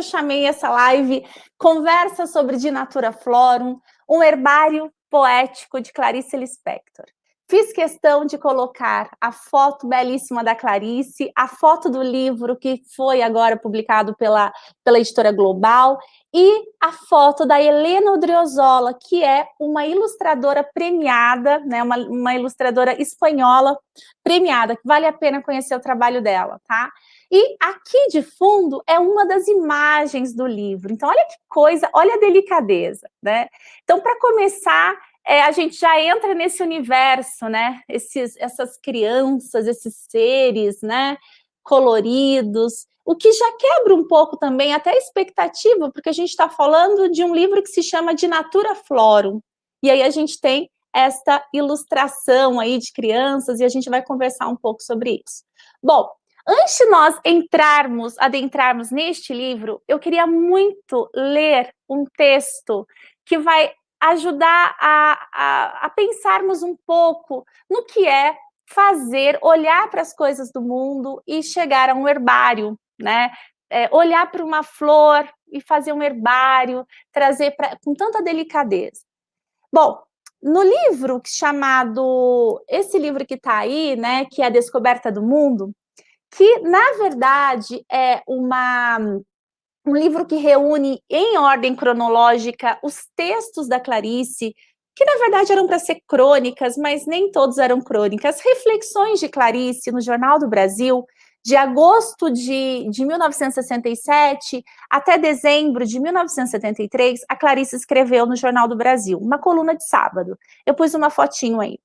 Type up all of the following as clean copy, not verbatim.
chamei essa live Conversa sobre De Natura Florum, um herbário poético de Clarice Lispector. Fiz questão de colocar a foto belíssima da Clarice, a foto do livro que foi agora publicado pela editora Global e a foto da Helena Odriozola, que é uma ilustradora premiada, né, uma ilustradora espanhola premiada, que vale a pena conhecer o trabalho dela, tá? E aqui de fundo é uma das imagens do livro. Então, olha que coisa, olha a delicadeza, né? Então, para começar, a gente já entra nesse universo, né? Essas crianças, esses seres, né? Coloridos, o que já quebra um pouco também até a expectativa, porque a gente está falando de um livro que se chama De Natura Florum. E aí a gente tem esta ilustração aí de crianças e a gente vai conversar um pouco sobre isso. Bom, antes de nós adentrarmos neste livro, eu queria muito ler um texto que vai ajudar a pensarmos um pouco no que é fazer, olhar para as coisas do mundo e chegar a um herbário, né? Olhar para uma flor e fazer um herbário, trazer com tanta delicadeza. Bom, no livro chamado, esse livro que está aí, né, que é A Descoberta do Mundo, que, na verdade, é um livro que reúne em ordem cronológica os textos da Clarice, que, na verdade, eram para ser crônicas, mas nem todos eram crônicas, reflexões de Clarice no Jornal do Brasil, de agosto de 1967 até dezembro de 1973, a Clarice escreveu no Jornal do Brasil, uma coluna de sábado. Eu pus uma fotinho aí.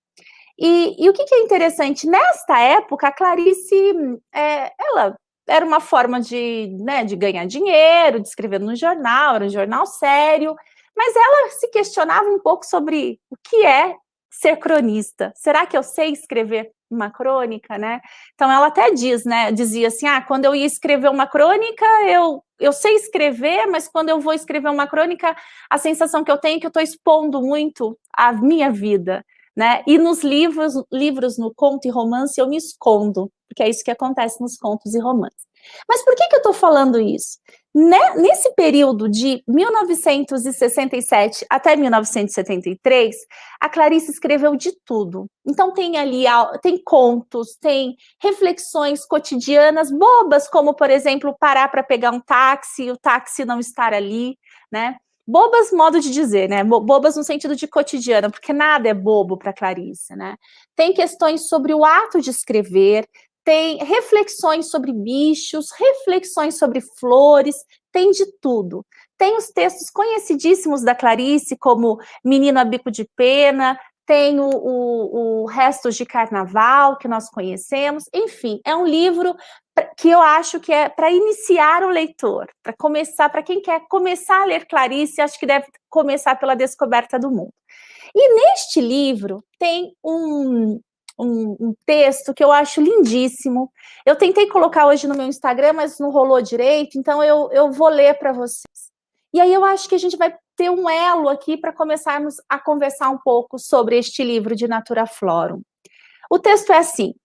E o que é interessante, nesta época, a Clarice, ela era uma forma de ganhar dinheiro, de escrever no jornal, era um jornal sério, mas ela se questionava um pouco sobre o que é ser cronista. Será que eu sei escrever uma crônica, né? Então ela até dizia assim, quando eu ia escrever uma crônica, eu sei escrever, mas quando eu vou escrever uma crônica, a sensação que eu tenho é que eu estou expondo muito a minha vida, né? E nos livros, no conto e romance, eu me escondo, porque é isso que acontece nos contos e romances. Mas por que eu estou falando isso? Nesse período de 1967 até 1973, a Clarice escreveu de tudo. Então tem contos, tem reflexões cotidianas bobas, como, por exemplo, parar para pegar um táxi e o táxi não estar ali, né? Bobas, modo de dizer, né? Bobas no sentido de cotidiana, porque nada é bobo para Clarice, né? Tem questões sobre o ato de escrever, tem reflexões sobre bichos, reflexões sobre flores, tem de tudo. Tem os textos conhecidíssimos da Clarice, como Menino a Bico de Pena, tem o Restos de Carnaval, que nós conhecemos, enfim, é um livro que eu acho que é para iniciar o leitor, para começar, para quem quer começar a ler Clarice, acho que deve começar pela Descoberta do Mundo. E neste livro tem um texto que eu acho lindíssimo. Eu tentei colocar hoje no meu Instagram, mas não rolou direito, então eu vou ler para vocês. E aí eu acho que a gente vai ter um elo aqui para começarmos a conversar um pouco sobre este livro de Natura Florum. O texto é assim: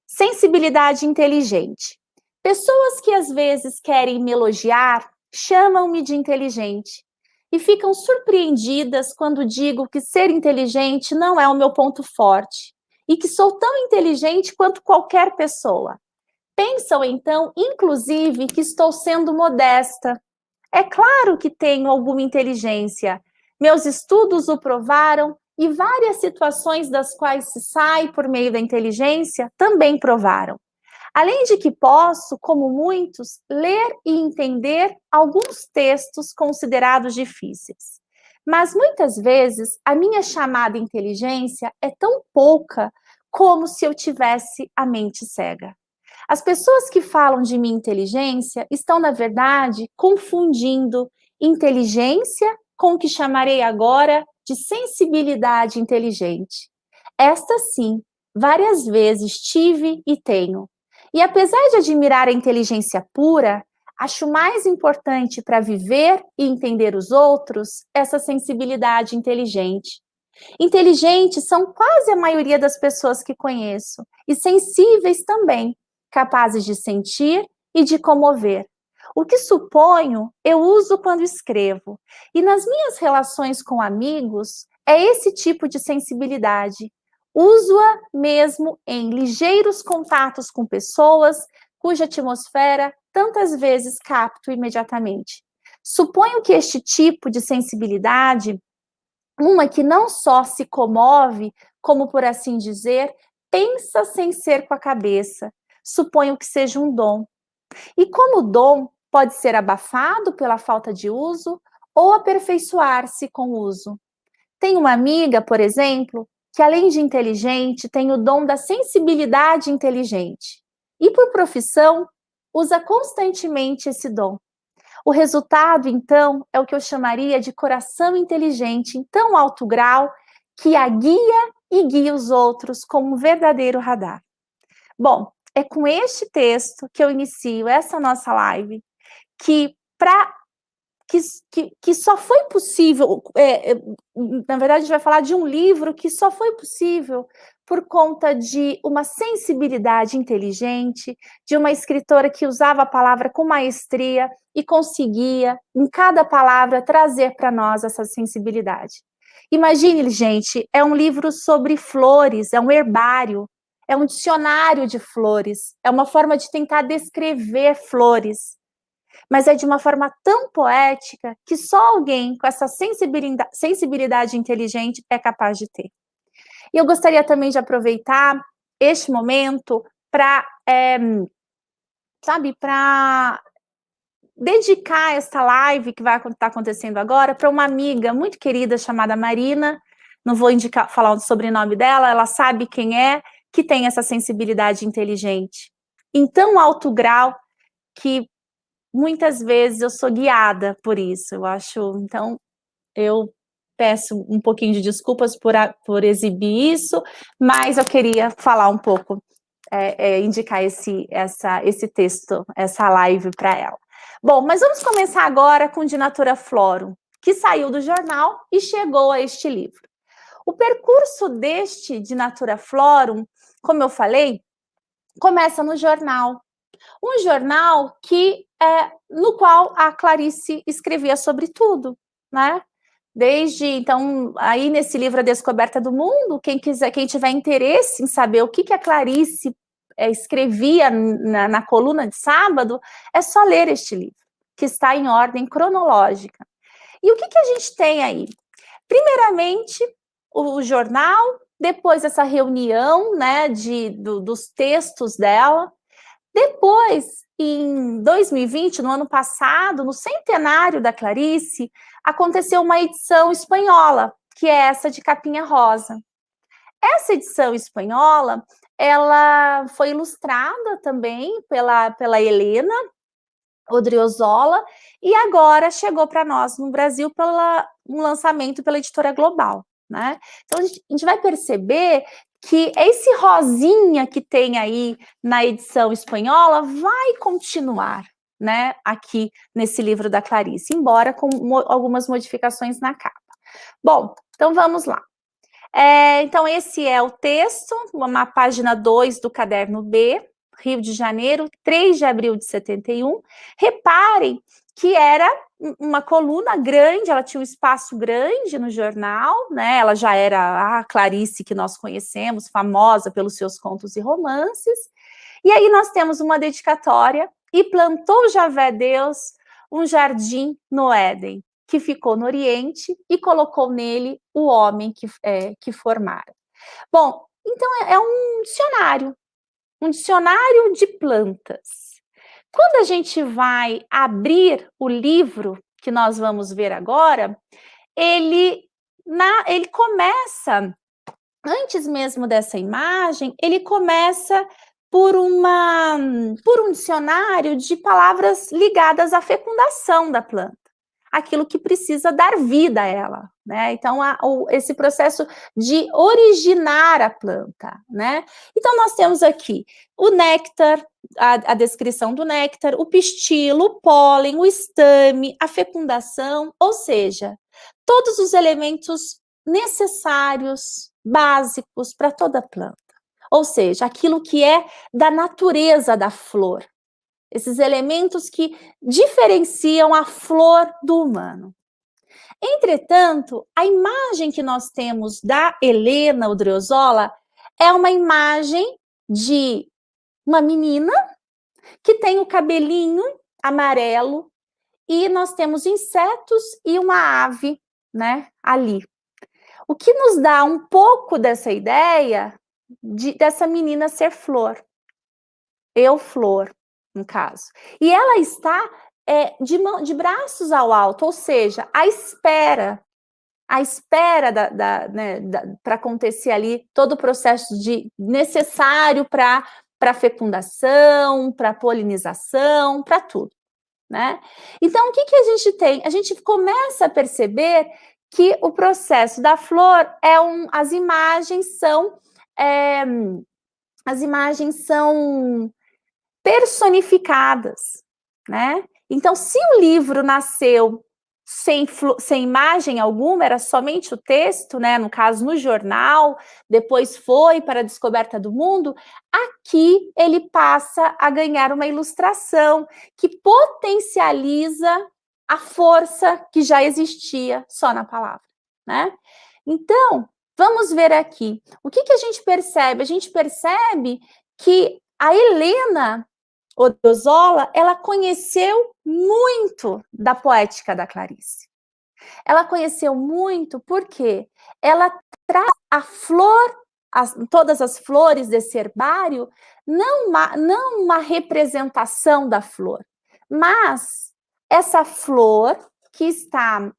sensibilidade inteligente. Pessoas que às vezes querem me elogiar chamam-me de inteligente e ficam surpreendidas quando digo que ser inteligente não é o meu ponto forte e que sou tão inteligente quanto qualquer pessoa. Pensam, então, inclusive, que estou sendo modesta. É claro que tenho alguma inteligência. Meus estudos o provaram e várias situações das quais se sai por meio da inteligência também provaram. Além de que posso, como muitos, ler e entender alguns textos considerados difíceis. Mas muitas vezes a minha chamada inteligência é tão pouca como se eu tivesse a mente cega. As pessoas que falam de minha inteligência estão, na verdade, confundindo inteligência com o que chamarei agora de sensibilidade inteligente. Esta sim, várias vezes tive e tenho. E apesar de admirar a inteligência pura, acho mais importante para viver e entender os outros essa sensibilidade inteligente. Inteligentes são quase a maioria das pessoas que conheço, e sensíveis também, capazes de sentir e de comover. O que suponho, eu uso quando escrevo. E nas minhas relações com amigos, é esse tipo de sensibilidade. Uso-a mesmo em ligeiros contatos com pessoas cuja atmosfera tantas vezes capto imediatamente. Suponho que este tipo de sensibilidade, uma que não só se comove, como por assim dizer, pensa sem ser com a cabeça, suponho que seja um dom. E como dom pode ser abafado pela falta de uso ou aperfeiçoar-se com o uso. Tenho uma amiga, por exemplo, que além de inteligente, tem o dom da sensibilidade inteligente. E por profissão, usa constantemente esse dom. O resultado, então, é o que eu chamaria de coração inteligente em tão alto grau que a guia e guia os outros como um verdadeiro radar. Bom, é com este texto que eu inicio essa nossa live, que só foi possível, na verdade a gente vai falar de um livro que só foi possível por conta de uma sensibilidade inteligente, de uma escritora que usava a palavra com maestria e conseguia, em cada palavra, trazer para nós essa sensibilidade. Imagine, gente, é um livro sobre flores, é um herbário, é um dicionário de flores, é uma forma de tentar descrever flores, mas é de uma forma tão poética que só alguém com essa sensibilidade inteligente é capaz de ter. E eu gostaria também de aproveitar este momento para, para dedicar esta live que vai estar acontecendo agora para uma amiga muito querida chamada Marina, não vou falar o sobrenome dela, ela sabe quem é, que tem essa sensibilidade inteligente, em tão alto grau que muitas vezes eu sou guiada por isso, eu acho, então, eu peço um pouquinho de desculpas por exibir isso, mas eu queria falar um pouco, indicar esse texto, essa live para ela. Bom, mas vamos começar agora com De Natura Florum, que saiu do jornal e chegou a este livro. O percurso deste De Natura Florum, como eu falei, começa no jornal. Um jornal no qual a Clarice escrevia sobre tudo, né? Desde, então, aí nesse livro A Descoberta do Mundo, quem tiver interesse em saber o que a Clarice escrevia na coluna de sábado, é só ler este livro, que está em ordem cronológica. E o que a gente tem aí? Primeiramente, o jornal, depois essa reunião, né, dos textos dela. Depois, em 2020, no ano passado, no centenário da Clarice, aconteceu uma edição espanhola, que é essa de capinha rosa. Essa edição espanhola, ela foi ilustrada também pela Helena Odriozola, e agora chegou para nós no Brasil um lançamento pela Editora Global, né? Então, a gente vai perceber que esse rosinha que tem aí na edição espanhola vai continuar, né, aqui nesse livro da Clarice, embora com algumas modificações na capa. Bom, então vamos lá. Então, esse é o texto, uma página 2 do caderno B, Rio de Janeiro, 3 de abril de 71. Reparem que era uma coluna grande, ela tinha um espaço grande no jornal, né? Ela já era a Clarice que nós conhecemos, famosa pelos seus contos e romances. E aí nós temos uma dedicatória: e plantou Javé Deus um jardim no Éden, que ficou no Oriente, e colocou nele o homem que formara. Bom, então é um dicionário de plantas. Quando a gente vai abrir o livro que nós vamos ver agora, ele começa, antes mesmo dessa imagem, ele começa por um dicionário de palavras ligadas à fecundação da planta, aquilo que precisa dar vida a ela, né? Então, esse processo de originar a planta, né? Então, nós temos aqui o néctar, a descrição do néctar, o pistilo, o pólen, o estame, a fecundação, ou seja, todos os elementos necessários, básicos para toda planta. Ou seja, aquilo que é da natureza da flor. esses elementos que diferenciam a flor do humano. Entretanto, a imagem que nós temos da Helena Odriozola é uma imagem de uma menina que tem o cabelinho amarelo e nós temos insetos e uma ave, né, ali. O que nos dá um pouco dessa ideia dessa menina ser flor. Eu, flor, no caso. E ela está de braços ao alto, ou seja, à espera para acontecer ali todo o processo necessário para a fecundação, para a polinização, para tudo, né? Então, o que a gente tem? A gente começa a perceber que o processo da flor as imagens são personificadas, né? Então, se o livro nasceu sem imagem alguma, era somente o texto, né? No caso, no jornal, depois foi para a descoberta do mundo, aqui ele passa a ganhar uma ilustração que potencializa a força que já existia só na palavra, né? Então, vamos ver aqui. O que a gente percebe? A gente percebe que a Helena Odriozola, ela conheceu muito da poética da Clarice. Ela conheceu muito porque ela traz a flor, todas as flores desse herbário, não uma representação da flor, mas essa flor que está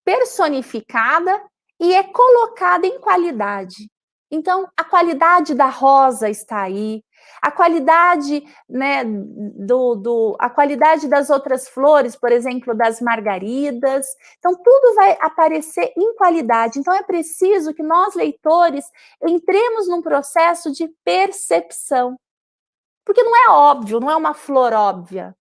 personificada e é colocada em qualidade. Então, a qualidade da rosa está aí, a qualidade, né, a qualidade das outras flores, por exemplo, das margaridas. Então, tudo vai aparecer em qualidade. Então, é preciso que nós, leitores, entremos num processo de percepção. Porque não é óbvio, não é uma flor óbvia,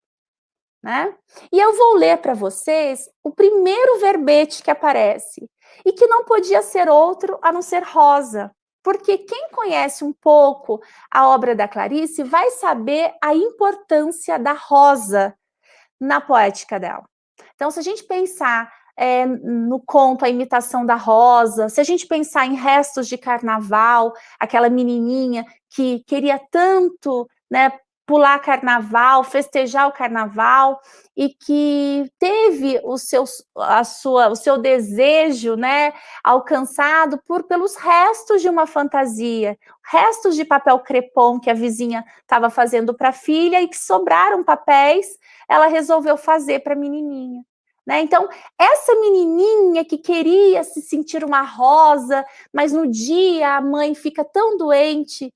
né? E eu vou ler para vocês o primeiro verbete que aparece, e que não podia ser outro a não ser rosa. Porque quem conhece um pouco a obra da Clarice vai saber a importância da rosa na poética dela. Então, se a gente pensar no conto A Imitação da Rosa, se a gente pensar em Restos de Carnaval, aquela menininha que queria tanto, né, pular carnaval, festejar o carnaval, e que teve o seu desejo, né, alcançado pelos restos de uma fantasia, restos de papel crepom que a vizinha estava fazendo para a filha e que sobraram papéis, ela resolveu fazer para a menininha. Né? Então, essa menininha que queria se sentir uma rosa, mas no dia a mãe fica tão doente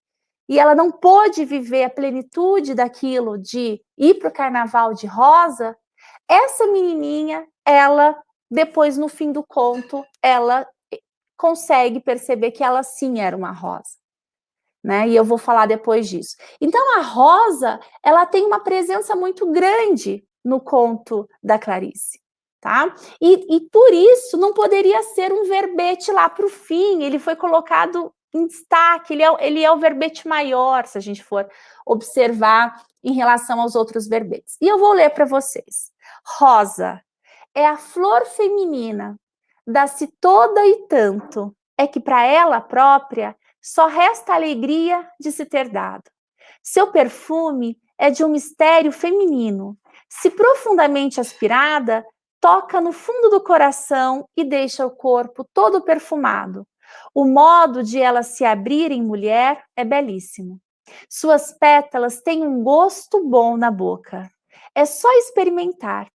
e ela não pôde viver a plenitude daquilo de ir para o carnaval de rosa, essa menininha, ela, depois no fim do conto, ela consegue perceber que ela sim era uma rosa. Né? E eu vou falar depois disso. Então, a rosa, ela tem uma presença muito grande no conto da Clarice. Tá? E por isso não poderia ser um verbete lá para o fim, ele foi colocado em destaque, ele é o verbete maior, se a gente for observar em relação aos outros verbetes. E eu vou ler para vocês. Rosa é a flor feminina, dá-se toda e tanto, é que para ela própria só resta a alegria de se ter dado. Seu perfume é de um mistério feminino, se profundamente aspirada, toca no fundo do coração e deixa o corpo todo perfumado. O modo de ela se abrir em mulher é belíssimo. Suas pétalas têm um gosto bom na boca. É só experimentar.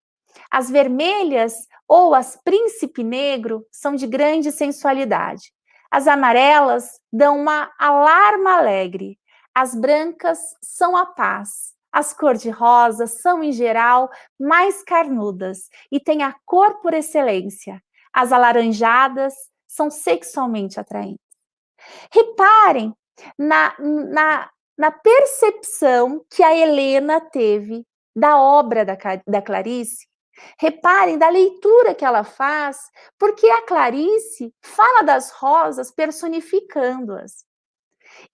As vermelhas ou as príncipe negro são de grande sensualidade. As amarelas dão uma alarma alegre. As brancas são a paz. As cor-de-rosa são, em geral, mais carnudas e têm a cor por excelência. As alaranjadas são sexualmente atraentes. Reparem na percepção que a Helena teve da obra da Clarice. Reparem da leitura que ela faz, porque a Clarice fala das rosas personificando-as.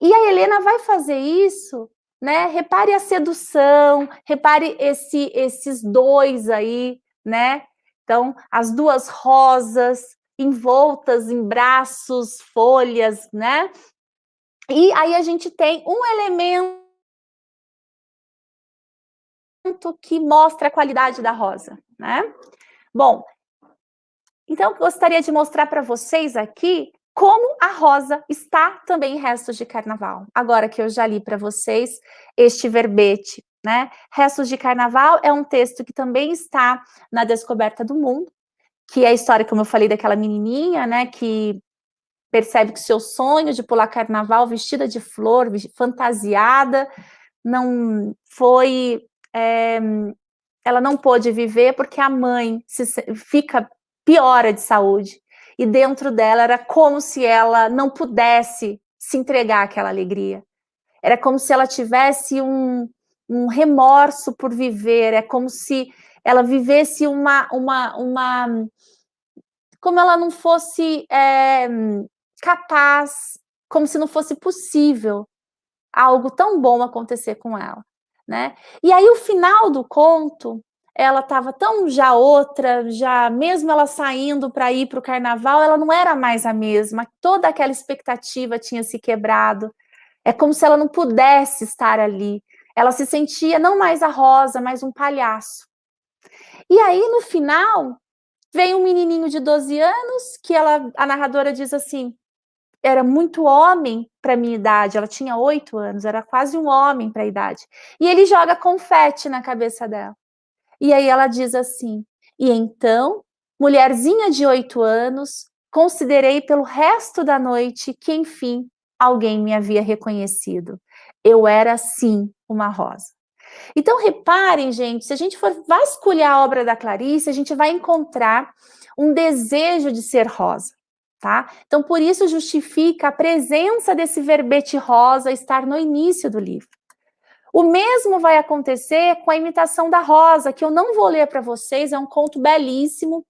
E a Helena vai fazer isso né? Repare a sedução, repare esses dois aí, né? Então, as duas rosas envoltas em braços, folhas, né? E aí a gente tem um elemento que mostra a qualidade da rosa, né? Bom, então eu gostaria de mostrar para vocês aqui como a rosa está também em Restos de Carnaval. Agora que eu já li para vocês este verbete, né? Restos de Carnaval é um texto que também está na Descoberta do Mundo, que é a história, como eu falei, daquela menininha, né, que percebe que o seu sonho de pular carnaval vestida de flor, fantasiada, não foi... ela não pôde viver porque a mãe fica piora de saúde, e dentro dela era como se ela não pudesse se entregar àquela alegria. Era como se ela tivesse um remorso por viver, é como se ela vivesse como ela não fosse capaz, como se não fosse possível algo tão bom acontecer com ela, né? E aí o final do conto, ela estava tão já outra, já mesmo ela saindo para ir para o carnaval, ela não era mais a mesma, toda aquela expectativa tinha se quebrado, é como se ela não pudesse estar ali, ela se sentia não mais a Rosa, mas um palhaço. E aí no final, vem um menininho de 12 anos, que a narradora diz assim, era muito homem para a minha idade, ela tinha 8 anos, era quase um homem para a idade. E ele joga confete na cabeça dela. E aí ela diz assim, e então, mulherzinha de 8 anos, considerei pelo resto da noite que, enfim, alguém me havia reconhecido. Eu era, sim, uma rosa. Então, reparem, gente, se a gente for vasculhar a obra da Clarice, a gente vai encontrar um desejo de ser rosa. Tá? Então, por isso justifica a presença desse verbete rosa estar no início do livro. O mesmo vai acontecer com a imitação da rosa, que eu não vou ler para vocês, é um conto belíssimo,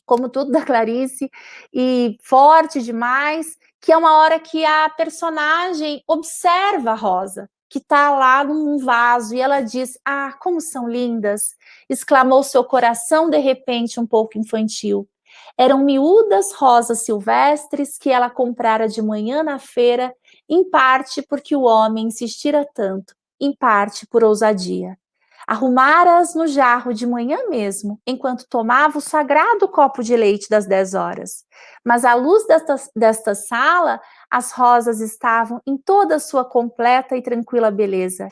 como tudo da Clarice, e forte demais, que é uma hora que a personagem observa a rosa, que está lá num vaso, e ela diz, ah, como são lindas, exclamou seu coração de repente um pouco infantil. Eram miúdas rosas silvestres que ela comprara de manhã na feira, em parte porque o homem insistira tanto, em parte por ousadia. Arrumara-as no jarro de manhã mesmo, enquanto tomava o sagrado copo de leite das 10 horas. Mas à luz desta sala, as rosas estavam em toda a sua completa e tranquila beleza.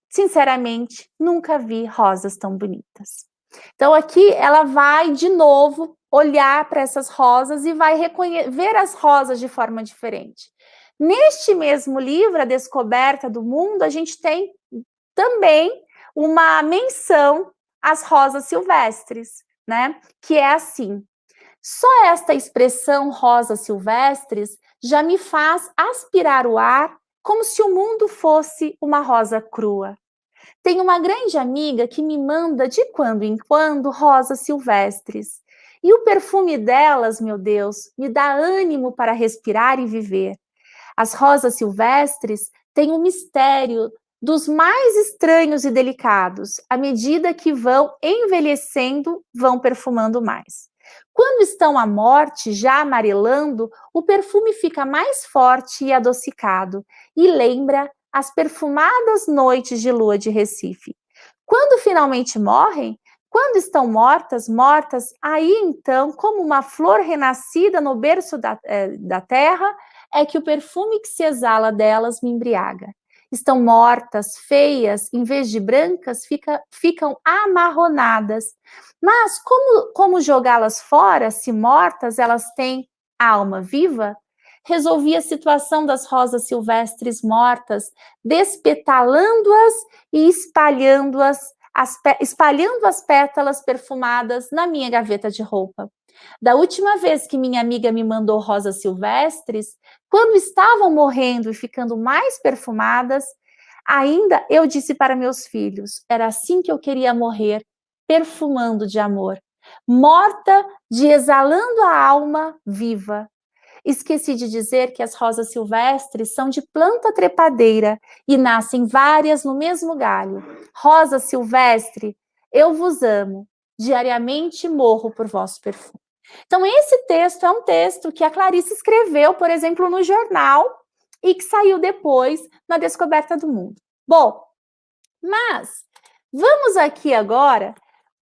Sinceramente, nunca vi rosas tão bonitas. Então aqui ela vai de novo olhar para essas rosas e vai ver as rosas de forma diferente. Neste mesmo livro, A Descoberta do Mundo, a gente tem também uma menção às rosas silvestres, né? Que é assim, só esta expressão rosas silvestres já me faz aspirar o ar como se o mundo fosse uma rosa crua. Tenho uma grande amiga que me manda de quando em quando rosas silvestres. E o perfume delas, meu Deus, me dá ânimo para respirar e viver. As rosas silvestres têm um mistério dos mais estranhos e delicados. À medida que vão envelhecendo, vão perfumando mais. Quando estão à morte, já amarelando, o perfume fica mais forte e adocicado e lembra as perfumadas noites de lua de Recife. Quando finalmente morrem, quando estão mortas, aí então, como uma flor renascida no berço da terra, é que o perfume que se exala delas me embriaga. Estão mortas, feias, em vez de brancas, ficam amarronadas. Mas como jogá-las fora, se mortas, elas têm alma viva? Resolvi a situação das rosas silvestres mortas, despetalando-as e espalhando as pétalas perfumadas na minha gaveta de roupa. Da última vez que minha amiga me mandou rosas silvestres, quando estavam morrendo e ficando mais perfumadas, ainda eu disse para meus filhos, era assim que eu queria morrer, perfumando de amor, morta de exalando a alma viva. esqueci de dizer que as rosas silvestres são de planta trepadeira e nascem várias no mesmo galho. Rosa silvestre, eu vos amo, diariamente morro por vosso perfume. Então, esse texto é um texto que a Clarice escreveu, por exemplo, no jornal e que saiu depois na Descoberta do Mundo. Bom, mas vamos aqui agora,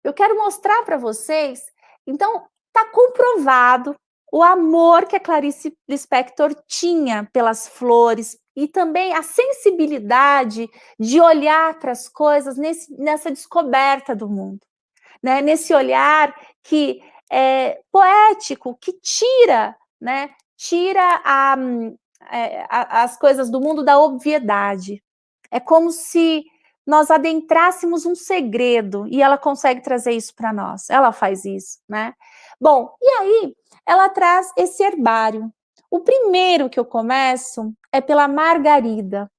eu quero mostrar para vocês, então, está comprovado o amor que a Clarice Lispector tinha pelas flores e também a sensibilidade de olhar para as coisas nessa descoberta do mundo, né? Nesse olhar que é poético, que tira, né? Tira as coisas do mundo da obviedade. É como se nós adentrássemos um segredo e ela consegue trazer isso para nós. Ela faz isso, né? Bom, e aí ela traz esse herbário. O primeiro que eu começo é pela Margarida.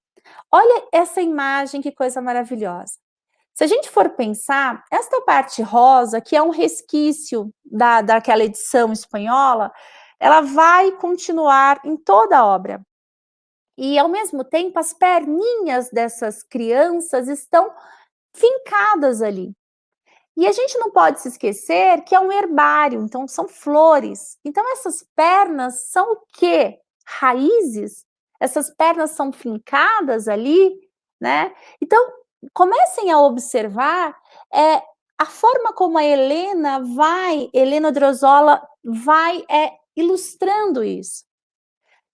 Olha essa imagem, que coisa maravilhosa. Se a gente for pensar, esta parte rosa, que é um resquício daquela edição espanhola, ela vai continuar em toda a obra. E, ao mesmo tempo, as perninhas dessas crianças estão fincadas ali. E a gente não pode se esquecer que é um herbário, então são flores. Então, essas pernas são o quê? Raízes? Essas pernas são fincadas ali, né? Então, comecem a observar a forma como a Helena Odriozola vai ilustrando isso.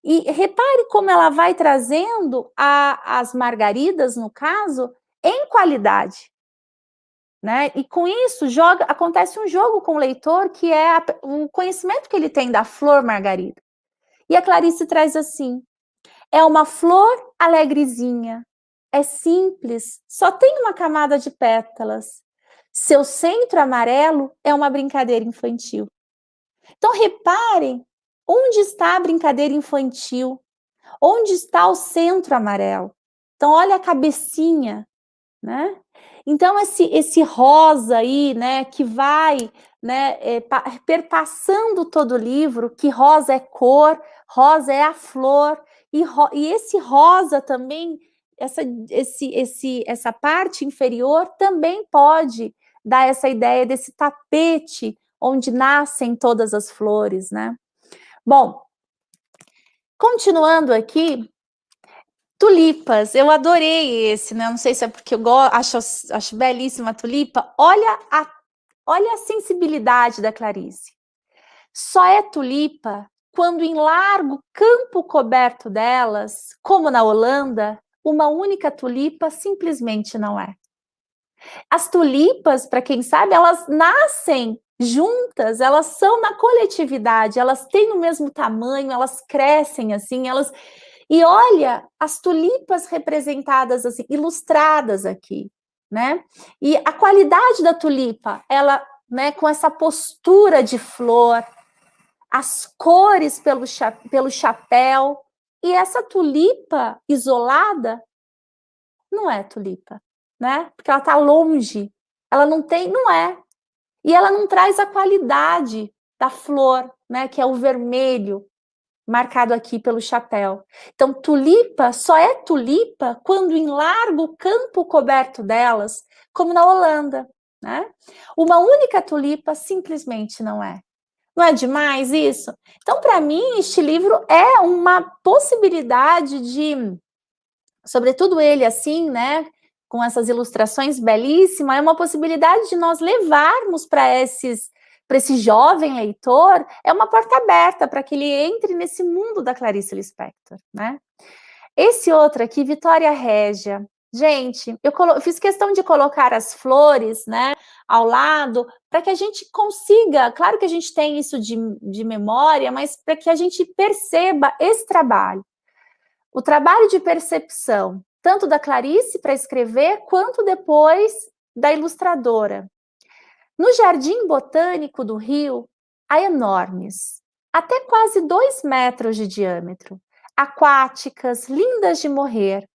E repare como ela vai trazendo as margaridas, no caso, em qualidade. Né? E com isso acontece um jogo com o leitor, que é o conhecimento que ele tem da flor margarida. E a Clarice traz assim: é uma flor alegrezinha, é simples, só tem uma camada de pétalas. Seu centro amarelo é uma brincadeira infantil. Então, reparem onde está a brincadeira infantil, onde está o centro amarelo. Então, olha a cabecinha, né? Então, esse rosa aí, né, que vai, né, perpassando todo o livro, que rosa é cor, rosa é a flor, e esse rosa também, essa parte inferior também pode dar essa ideia desse tapete onde nascem todas as flores, né? Bom, continuando aqui, tulipas, eu adorei esse, né? Não sei se é porque eu acho belíssima a tulipa. Olha a sensibilidade da Clarice. Só é tulipa quando em largo campo coberto delas, como na Holanda, uma única tulipa simplesmente não é. As tulipas, para quem sabe, elas nascem juntas, elas são na coletividade, elas têm o mesmo tamanho, elas crescem assim, E olha as tulipas representadas assim, ilustradas aqui, né? E a qualidade da tulipa, ela, né, com essa postura de flor, as cores pelo chapéu, e essa tulipa isolada não é tulipa, né? Porque ela está longe, ela não é. E ela não traz a qualidade da flor, né, que é o vermelho, marcado aqui pelo chapéu. Então, tulipa só é tulipa quando em largo campo coberto delas, como na Holanda, né? Uma única tulipa simplesmente não é. Não é demais isso? Então, para mim, este livro é uma possibilidade de, sobretudo ele assim, né, com essas ilustrações belíssimas, é uma possibilidade de nós levarmos para esse jovem leitor, é uma porta aberta para que ele entre nesse mundo da Clarice Lispector, né? Esse outro aqui, Vitória Régia. Gente, eu fiz questão de colocar as flores, né, ao lado, para que a gente consiga, claro que a gente tem isso de memória, mas para que a gente perceba esse trabalho. O trabalho de percepção, tanto da Clarice para escrever, quanto depois da ilustradora. No Jardim Botânico do Rio, há enormes, até quase 2 metros de diâmetro, aquáticas, lindas de morrer.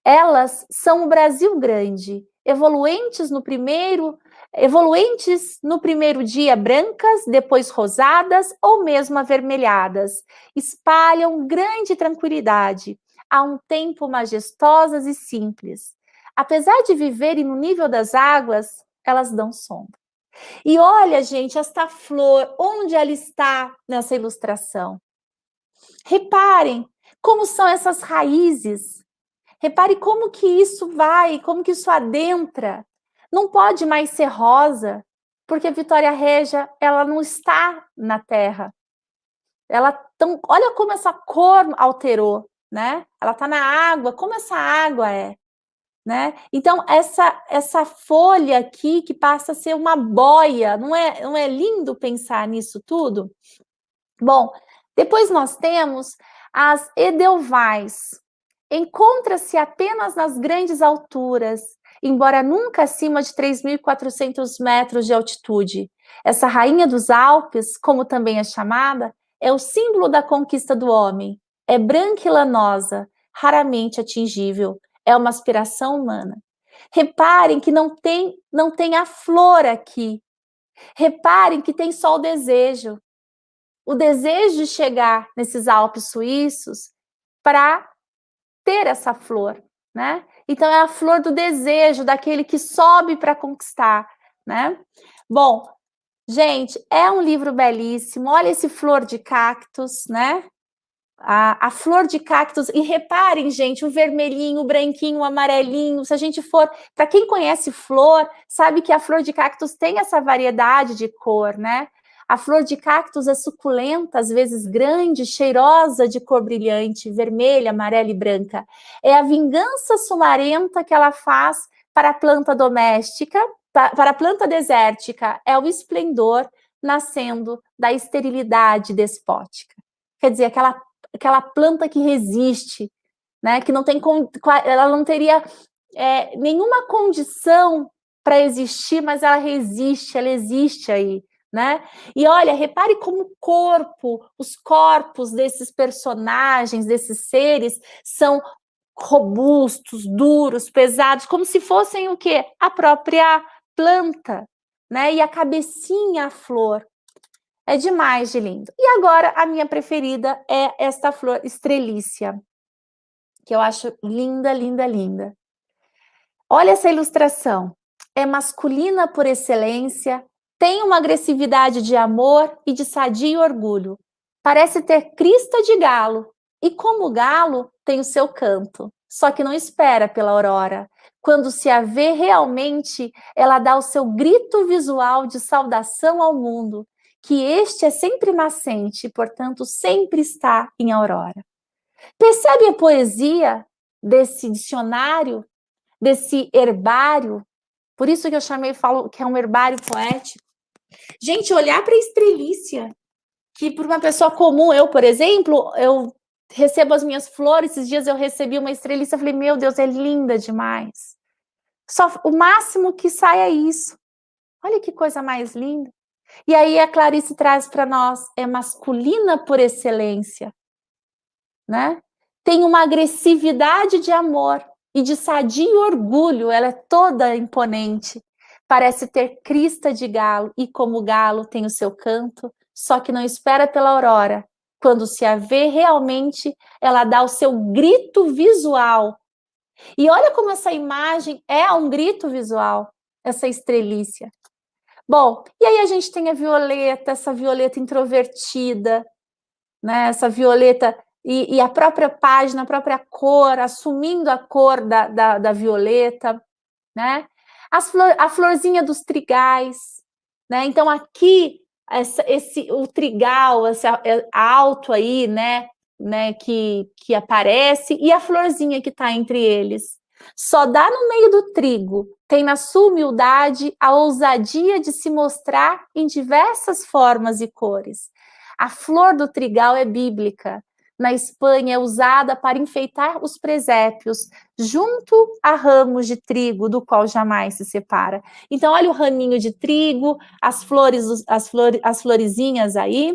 Elas são o Brasil grande, evoluentes no primeiro evoluentes no primeiro dia brancas, depois rosadas ou mesmo avermelhadas, espalham grande tranquilidade, há um tempo majestosas e simples. Apesar de viverem no nível das águas, elas dão sombra. E olha, gente, esta flor, onde ela está nessa ilustração? Reparem como são essas raízes. Repare como que isso vai, como que isso adentra. Não pode mais ser rosa, porque Vitória Regia, ela não está na terra. Olha como essa cor alterou, né? Ela está na água, como essa água é, né? Então, essa folha aqui, que passa a ser uma boia, não é lindo pensar nisso tudo? Bom, depois nós temos as edelweiss. Encontra-se apenas nas grandes alturas, embora nunca acima de 3.400 metros de altitude. Essa rainha dos Alpes, como também é chamada, é o símbolo da conquista do homem. É branca e lanosa, raramente atingível. É uma aspiração humana. Reparem que não tem a flor aqui. Reparem que tem só o desejo de chegar nesses Alpes suíços para ter essa flor, né? Então é a flor do desejo, daquele que sobe para conquistar, né? Bom, gente, é um livro belíssimo. Olha esse flor de cactus, né? A flor de cactus, e reparem, gente, o vermelhinho, o branquinho, o amarelinho. Se a gente for, para quem conhece flor, sabe que a flor de cactus tem essa variedade de cor, né? A flor de cactus é suculenta, às vezes grande, cheirosa, de cor brilhante, vermelha, amarela e branca. É a vingança sumarenta que ela faz para a planta doméstica, para a planta desértica. É o esplendor nascendo da esterilidade despótica. Quer dizer, aquela planta que resiste, né? Que não tem, ela não teria nenhuma condição para existir, mas ela resiste, ela existe aí, né? E olha, repare como os corpos desses personagens, desses seres, são robustos, duros, pesados, como se fossem o quê? A própria planta, né? E a cabecinha, a flor. É demais de lindo. E agora, a minha preferida é esta flor estrelícia, que eu acho linda, linda, linda. Olha essa ilustração. É masculina por excelência, tem uma agressividade de amor e de sadio orgulho. Parece ter crista de galo, e como o galo, tem o seu canto. Só que não espera pela aurora. Quando se a vê realmente, ela dá o seu grito visual de saudação ao mundo, que este é sempre nascente e, portanto, sempre está em aurora. Percebe a poesia desse dicionário, desse herbário? Por isso que eu falo que é um herbário poético. Gente, olhar para a estrelícia, que para uma pessoa comum, eu, por exemplo, eu recebo as minhas flores, esses dias eu recebi uma estrelícia, eu falei, meu Deus, é linda demais. Só o máximo que sai é isso. Olha que coisa mais linda. E aí a Clarice traz para nós, é masculina por excelência, né? Tem uma agressividade de amor e de sadio orgulho, ela é toda imponente. Parece ter crista de galo, e como o galo tem o seu canto, só que não espera pela aurora. Quando se a vê realmente, ela dá o seu grito visual. E olha como essa imagem é um grito visual, essa estrelícia. Bom, e aí a gente tem a violeta, essa violeta introvertida, né? Essa violeta e a própria página, a própria cor, assumindo a cor da violeta, né? A florzinha dos trigais, né? Então aqui o trigal, esse alto aí, né? Que aparece, e a florzinha que está entre eles. Só dá no meio do trigo, tem na sua humildade a ousadia de se mostrar em diversas formas e cores. A flor do trigal é bíblica. Na Espanha é usada para enfeitar os presépios, junto a ramos de trigo, do qual jamais se separa. Então, olha o raminho de trigo, as florezinhas aí.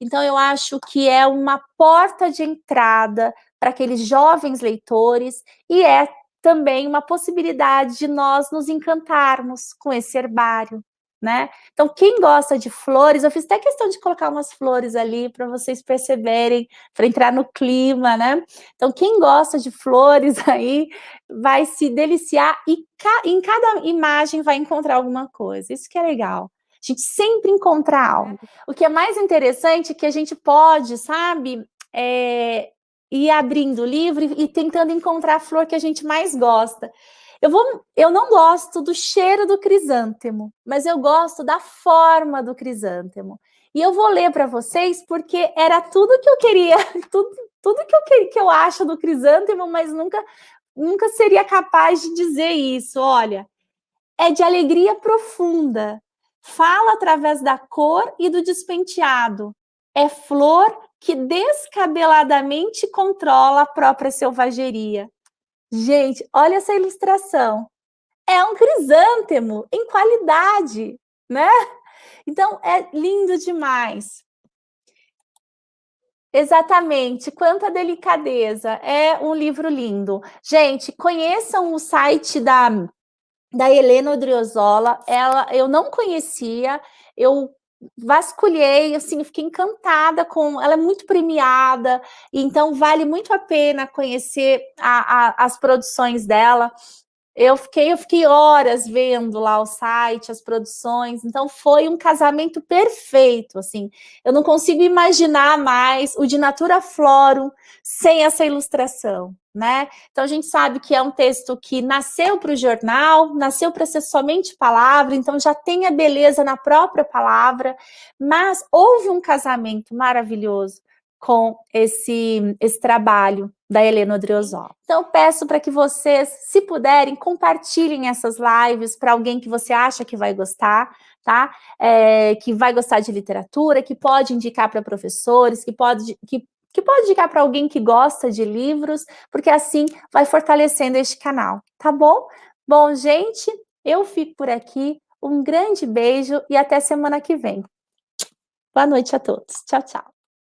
Então, eu acho que é uma porta de entrada para aqueles jovens leitores, e é também uma possibilidade de nós nos encantarmos com esse herbário, né? Então, quem gosta de flores, eu fiz até questão de colocar umas flores ali para vocês perceberem, para entrar no clima, né? Então, quem gosta de flores aí vai se deliciar e em cada imagem vai encontrar alguma coisa. Isso que é legal. A gente sempre encontra algo. O que é mais interessante é que a gente pode, sabe, ir abrindo o livro e tentando encontrar a flor que a gente mais gosta. Eu não gosto do cheiro do crisântemo, mas eu gosto da forma do crisântemo. E eu vou ler para vocês porque era tudo que eu queria, tudo que eu acho do crisântemo, mas nunca seria capaz de dizer isso. Olha, é de alegria profunda, fala através da cor e do despenteado. É flor que descabeladamente controla a própria selvageria. Gente, olha essa ilustração. É um crisântemo em qualidade, né? Então, é lindo demais. Exatamente, quanta delicadeza. É um livro lindo. Gente, conheçam o site da Helena Odriozola. Eu não conhecia, eu vasculhei, assim, fiquei encantada com... Ela é muito premiada, então vale muito a pena conhecer as produções dela. Eu fiquei horas vendo lá o site, as produções, então foi um casamento perfeito, assim. Eu não consigo imaginar mais o de Natura Florum sem essa ilustração, né? Então a gente sabe que é um texto que nasceu para o jornal, nasceu para ser somente palavra, então já tem a beleza na própria palavra, mas houve um casamento maravilhoso com esse trabalho da Helena Odriozola. Então, peço para que vocês, se puderem, compartilhem essas lives para alguém que você acha que vai gostar, tá? Que vai gostar de literatura, que pode indicar para professores, que pode indicar para alguém que gosta de livros, porque assim vai fortalecendo este canal, tá bom? Bom, gente, eu fico por aqui. Um grande beijo e até semana que vem. Boa noite a todos. Tchau, tchau.